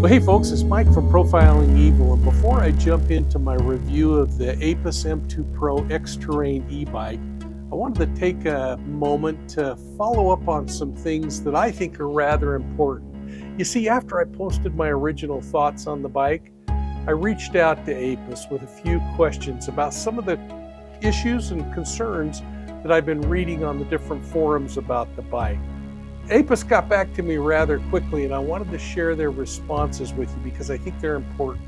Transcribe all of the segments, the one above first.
Well, hey folks, it's Mike from Profiling Evil, and before I jump into my review of the Apus M2 Pro X-Terrain e-bike, I wanted to take a moment to follow up on some things that I think are rather important. You see, after I posted my original thoughts on the bike, I reached out to Apus with a few questions about some of the issues and concerns that I've been reading on the different forums about the bike. Apus got back to me rather quickly, and I wanted to share their responses with you because I think they're important.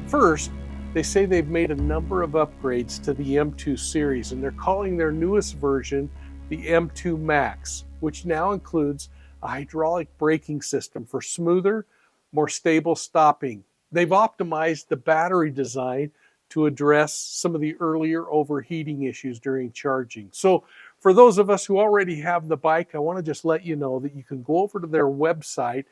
First, they say they've made a number of upgrades to the M2 series, and they're calling their newest version the M2 Max, which now includes a hydraulic braking system for smoother, more stable stopping. They've optimized the battery design to address some of the earlier overheating issues during charging. So for those of us who already have the bike, I want to just let you know that you can go over to their website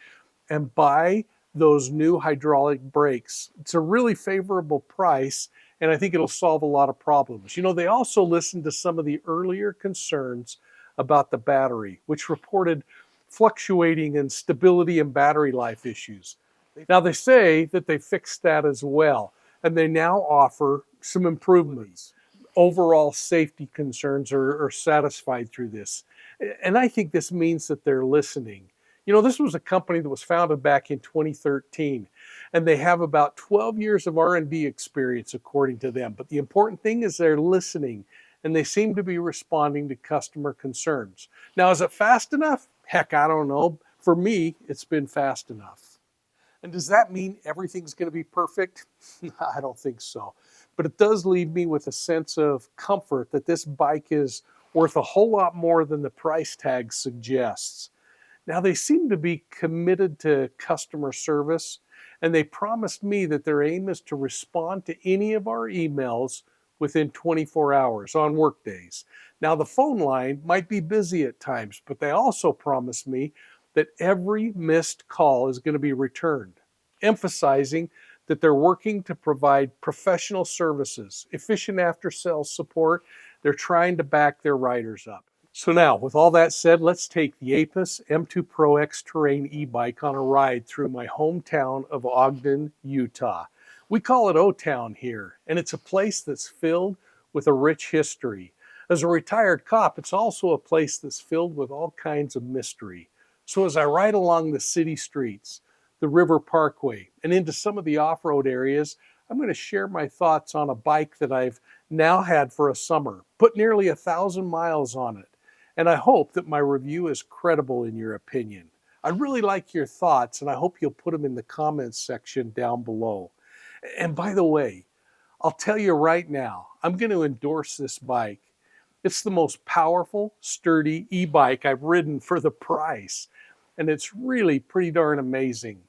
and buy those new hydraulic brakes. It's a really favorable price, and I think it'll solve a lot of problems. You know, they also listened to some of the earlier concerns about the battery, which reported fluctuating and stability and battery life issues. Now, they say that they fixed that as well, and they now offer some improvements. Overall safety concerns are satisfied through this. And I think this means that they're listening. You know, this was a company that was founded back in 2013, and they have about 12 years of R&D experience, according to them. But the important thing is they're listening, and they seem to be responding to customer concerns. Now, is it fast enough? Heck, I don't know. For me, it's been fast enough. And does that mean everything's going to be perfect? I don't think so. But it does leave me with a sense of comfort that this bike is worth a whole lot more than the price tag suggests. Now, they seem to be committed to customer service, and they promised me that their aim is to respond to any of our emails within 24 hours on work days. Now, the phone line might be busy at times, but they also promised me that every missed call is going to be returned, emphasizing that they're working to provide professional services, efficient after-sales support. They're trying to back their riders up. So now, with all that said, let's take the Apus M2 Pro X-Terrain e-bike on a ride through my hometown of Ogden, Utah. We call it O-Town here, and it's a place that's filled with a rich history. As a retired cop, it's also a place that's filled with all kinds of mystery. So as I ride along the city streets, the River Parkway, and into some of the off-road areas, I'm going to share my thoughts on a bike that I've now had for a summer, put nearly 1,000 miles on it, and I hope that my review is credible in your opinion. I'd really like your thoughts, and I hope you'll put them in the comments section down below. And by the way, I'll tell you right now, I'm going to endorse this bike. It's the most powerful, sturdy e-bike I've ridden for the price, and it's really pretty darn amazing.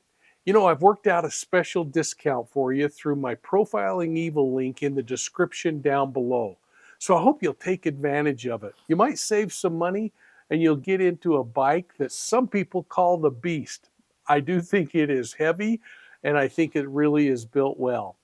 You know, I've worked out a special discount for you through my Profiling Evil link in the description down below. So I hope you'll take advantage of it. You might save some money and you'll get into a bike that some people call the Beast. I do think it is heavy, and I think it really is built well.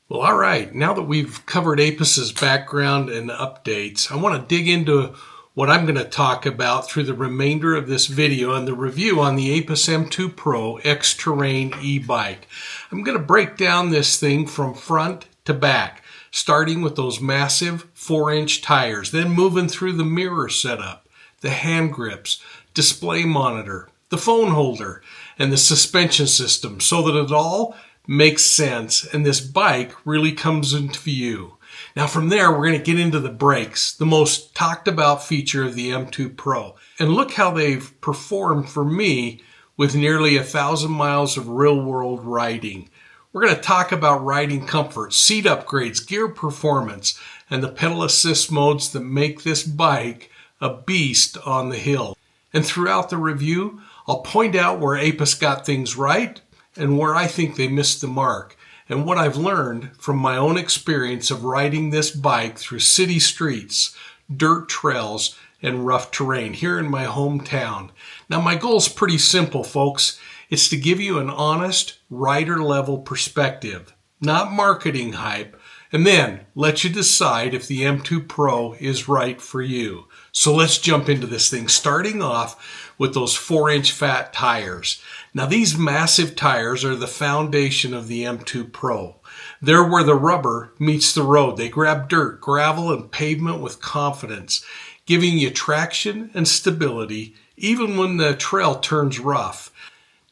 Well, all right. Now that we've covered Apus's background and updates, I want to dig into what I'm going to talk about through the remainder of this video and the review on the Apus M2 Pro X-Terrain e-bike. I'm going to break down this thing from front to back, starting with those massive 4-inch tires, then moving through the mirror setup, the hand grips, display monitor, the phone holder, and the suspension system so that it all makes sense and this bike really comes into view. Now from there, we're going to get into the brakes, the most talked about feature of the M2 Pro. And look how they've performed for me with nearly 1,000 miles of real-world riding. We're going to talk about riding comfort, seat upgrades, gear performance, and the pedal assist modes that make this bike a beast on the hill. And throughout the review, I'll point out where Apus got things right and where I think they missed the mark, and what I've learned from my own experience of riding this bike through city streets, dirt trails, and rough terrain here in my hometown. Now, my goal is pretty simple, folks. It's to give you an honest, rider-level perspective, not marketing hype, and then let you decide if the M2 Pro is right for you. So let's jump into this thing, starting off with those 4-inch fat tires. Now these massive tires are the foundation of the M2 Pro. They're where the rubber meets the road. They grab dirt, gravel, and pavement with confidence, giving you traction and stability even when the trail turns rough.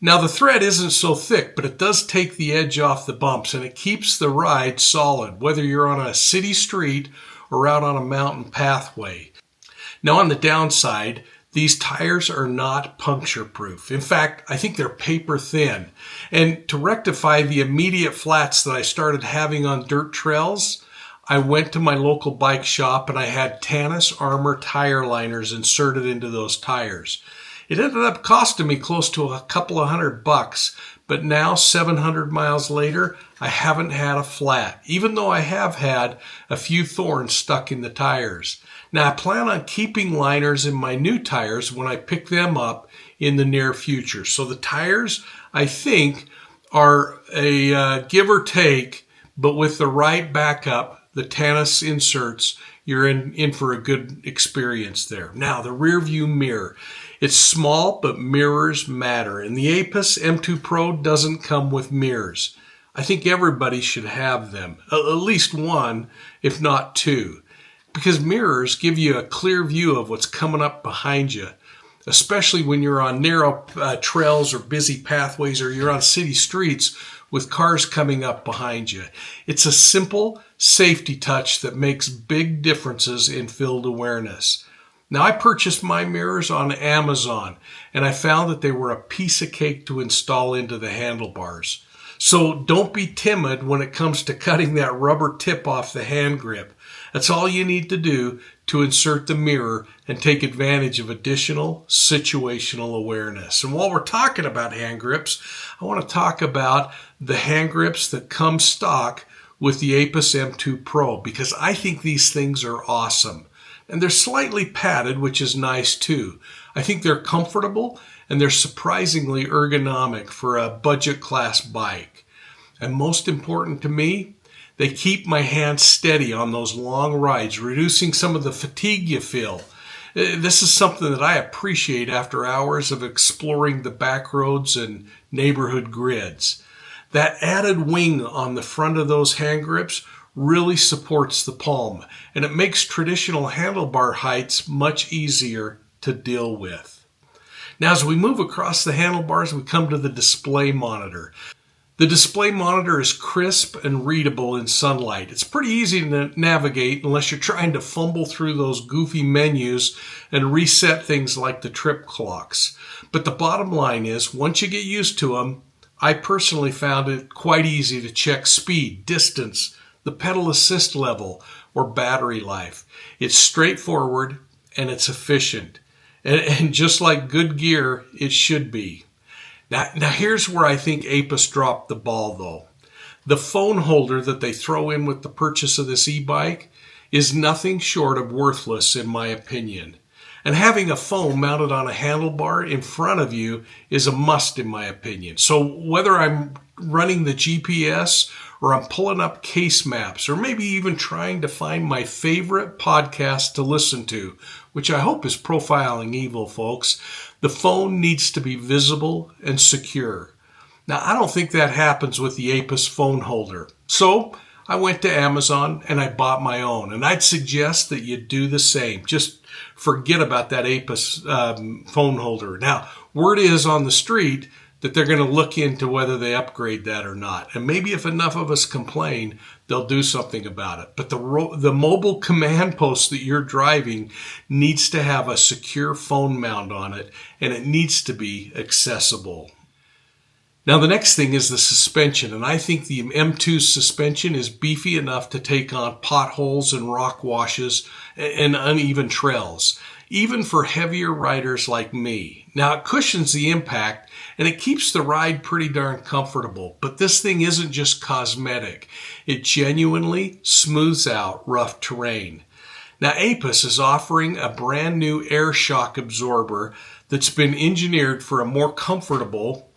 Now the thread isn't so thick, but it does take the edge off the bumps and it keeps the ride solid, whether you're on a city street or out on a mountain pathway. Now on the downside, these tires are not puncture proof. In fact, I think they're paper thin. And to rectify the immediate flats that I started having on dirt trails, I went to my local bike shop and I had Tannus Armor tire liners inserted into those tires. It ended up costing me close to a couple of $100, but now 700 miles later, I haven't had a flat, even though I have had a few thorns stuck in the tires. Now I plan on keeping liners in my new tires when I pick them up in the near future. So the tires, I think, are a give or take, but with the right backup, the Tannus inserts, you're in for a good experience there. Now the rear view mirror. It's small, but mirrors matter. And the Apus M2 Pro doesn't come with mirrors. I think everybody should have them, at least one, if not two, because mirrors give you a clear view of what's coming up behind you, especially when you're on narrow trails or busy pathways, or you're on city streets with cars coming up behind you. It's a simple safety touch that makes big differences in field awareness. Now, I purchased my mirrors on Amazon, and I found that they were a piece of cake to install into the handlebars. So don't be timid when it comes to cutting that rubber tip off the hand grip. That's all you need to do to insert the mirror and take advantage of additional situational awareness. And while we're talking about hand grips, I want to talk about the hand grips that come stock with the Apus M2 Pro, because I think these things are awesome. And they're slightly padded, which is nice too. I think they're comfortable and they're surprisingly ergonomic for a budget class bike. And most important to me, they keep my hands steady on those long rides, reducing some of the fatigue you feel. This is something that I appreciate after hours of exploring the back roads and neighborhood grids. That added wing on the front of those hand grips really supports the palm, and it makes traditional handlebar heights much easier to deal with. Now, as we move across the handlebars, we come to the display monitor. The display monitor is crisp and readable in sunlight. It's pretty easy to navigate unless you're trying to fumble through those goofy menus and reset things like the trip clocks. But the bottom line is, once you get used to them, I personally found it quite easy to check speed, distance, the pedal assist level, or battery life. It's straightforward and it's efficient. And just like good gear, it should be. Now here's where I think Apus dropped the ball though. The phone holder that they throw in with the purchase of this e-bike is nothing short of worthless in my opinion. And having a phone mounted on a handlebar in front of you is a must in my opinion. So whether I'm running the GPS or I'm pulling up case maps, or maybe even trying to find my favorite podcast to listen to, which I hope is Profiling Evil, folks, the phone needs to be visible and secure. Now, I don't think that happens with the Apus phone holder. So I went to Amazon and I bought my own. And I'd suggest that you do the same. Just forget about that Apus phone holder. Now, word is on the street that they're going to look into whether they upgrade that or not. And maybe if enough of us complain, they'll do something about it. But the mobile command post that you're driving needs to have a secure phone mount on it, and it needs to be accessible. Now, the next thing is the suspension, and I think the M2 suspension is beefy enough to take on potholes and rock washes and uneven trails, even for heavier riders like me. Now, it cushions the impact and it keeps the ride pretty darn comfortable, but this thing isn't just cosmetic. It genuinely smooths out rough terrain. Now, Apus is offering a brand new air shock absorber that's been engineered for a more comfortable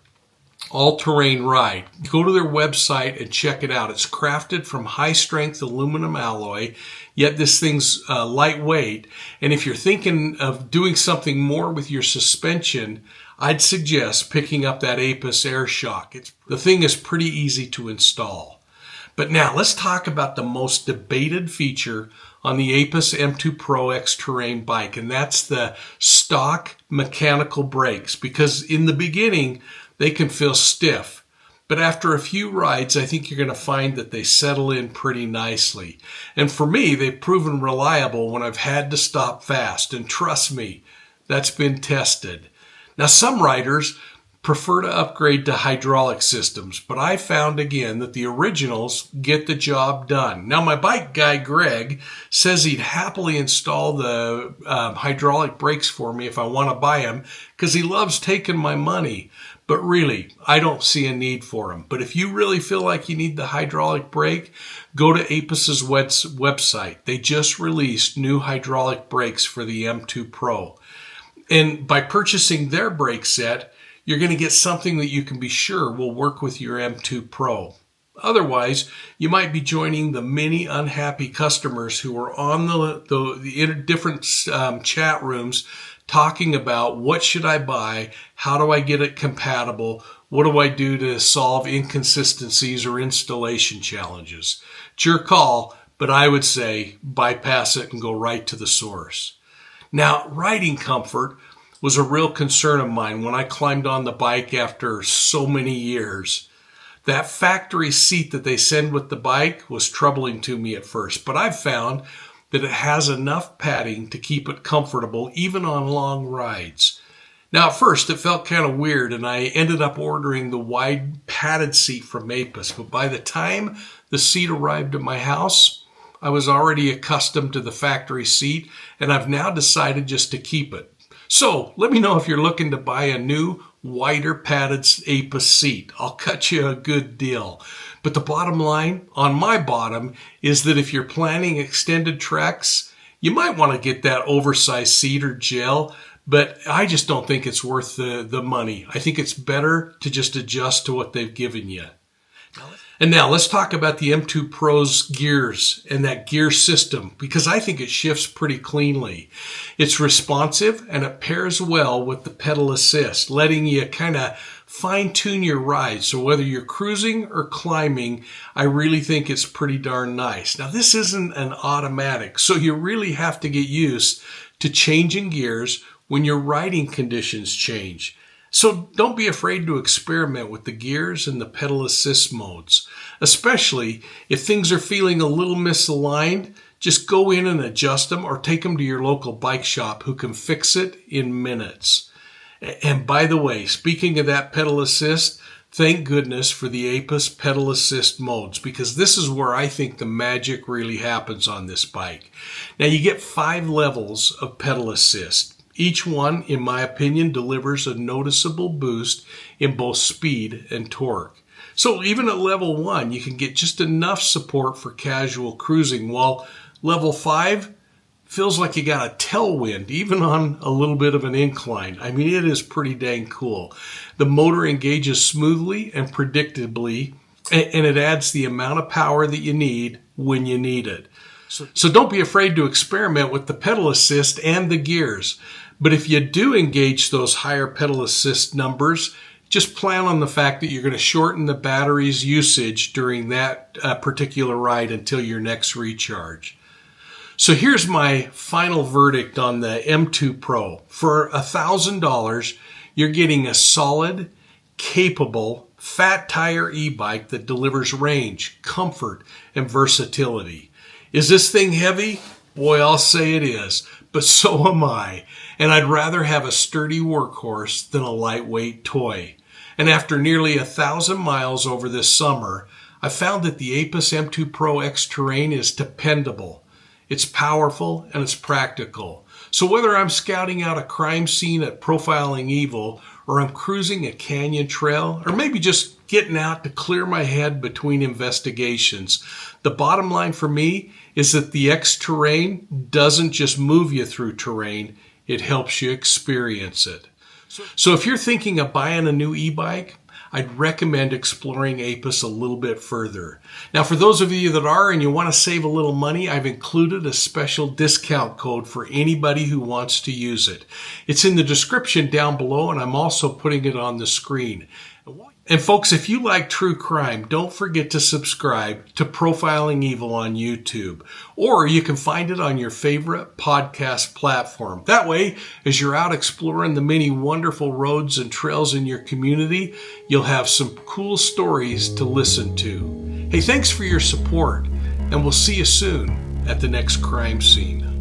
all-terrain ride. Go to their website and check it out. It's crafted from high-strength aluminum alloy, yet this thing's lightweight. And if you're thinking of doing something more with your suspension, I'd suggest picking up that Apus AirShock. The thing is pretty easy to install. But now let's talk about the most debated feature on the Apus M2 Pro X-Terrain bike, and that's the stock mechanical brakes, because in the beginning they can feel stiff. But after a few rides, I think you're going to find that they settle in pretty nicely. And for me, they've proven reliable when I've had to stop fast. And trust me, that's been tested. Now, some riders prefer to upgrade to hydraulic systems, but I found again that the originals get the job done. Now, my bike guy, Greg, says he'd happily install the hydraulic brakes for me if I want to buy them, because he loves taking my money. But really, I don't see a need for them. But if you really feel like you need the hydraulic brake, go to Apus's website. They just released new hydraulic brakes for the M2 Pro. And by purchasing their brake set, you're going to get something that you can be sure will work with your M2 Pro. Otherwise, you might be joining the many unhappy customers who are on the different chat rooms talking about what should I buy, how do I get it compatible, what do I do to solve inconsistencies or installation challenges. It's your call, but I would say bypass it and go right to the source. Now, riding comfort was a real concern of mine when I climbed on the bike after so many years. That factory seat that they send with the bike was troubling to me at first, but I've found that it has enough padding to keep it comfortable even on long rides. Now, at first it felt kind of weird, and I ended up ordering the wide padded seat from Apus, but by the time the seat arrived at my house, I was already accustomed to the factory seat, and I've now decided just to keep it. So let me know if you're looking to buy a new, wider padded Apus seat. I'll cut you a good deal. But the bottom line on my bottom is that if you're planning extended treks, you might want to get that oversized seat or gel, but I just don't think it's worth the money. I think it's better to just adjust to what they've given you. And now let's talk about the M2 Pro's gears and that gear system, because I think it shifts pretty cleanly. It's responsive and it pairs well with the pedal assist, letting you kind of fine-tune your ride. So whether you're cruising or climbing, I really think it's pretty darn nice. Now, this isn't an automatic, so you really have to get used to changing gears when your riding conditions change. So don't be afraid to experiment with the gears and the pedal assist modes, especially if things are feeling a little misaligned. Just go in and adjust them or take them to your local bike shop who can fix it in minutes. And by the way, speaking of that pedal assist, thank goodness for the Apus pedal assist modes, because this is where I think the magic really happens on this bike. Now, you get 5 levels of pedal assist. Each one, in my opinion, delivers a noticeable boost in both speed and torque. So even at level 1, you can get just enough support for casual cruising, while level 5 feels like you got a tailwind, even on a little bit of an incline. I mean, it is pretty dang cool. The motor engages smoothly and predictably, and it adds the amount of power that you need when you need it. So don't be afraid to experiment with the pedal assist and the gears. But if you do engage those higher pedal assist numbers, just plan on the fact that you're going to shorten the battery's usage during that particular ride until your next recharge. So here's my final verdict on the M2 Pro. For $1,000, you're getting a solid, capable, fat tire e-bike that delivers range, comfort, and versatility. Is this thing heavy? Boy, I'll say it is, but so am I. And I'd rather have a sturdy workhorse than a lightweight toy. And after nearly 1,000 miles over this summer, I found that the Apus M2 Pro X-Terrain is dependable. It's powerful and it's practical. So whether I'm scouting out a crime scene at Profiling Evil, or I'm cruising a canyon trail, or maybe just getting out to clear my head between investigations, the bottom line for me is that the X-Terrain doesn't just move you through terrain, it helps you experience it. So if you're thinking of buying a new e-bike, I'd recommend exploring APIS a little bit further. Now, for those of you that are and you want to save a little money, I've included a special discount code for anybody who wants to use it. It's in the description down below, and I'm also putting it on the screen. And folks, if you like true crime, don't forget to subscribe to Profiling Evil on YouTube, or you can find it on your favorite podcast platform. That way, as you're out exploring the many wonderful roads and trails in your community, you'll have some cool stories to listen to. Hey, thanks for your support, and we'll see you soon at the next crime scene.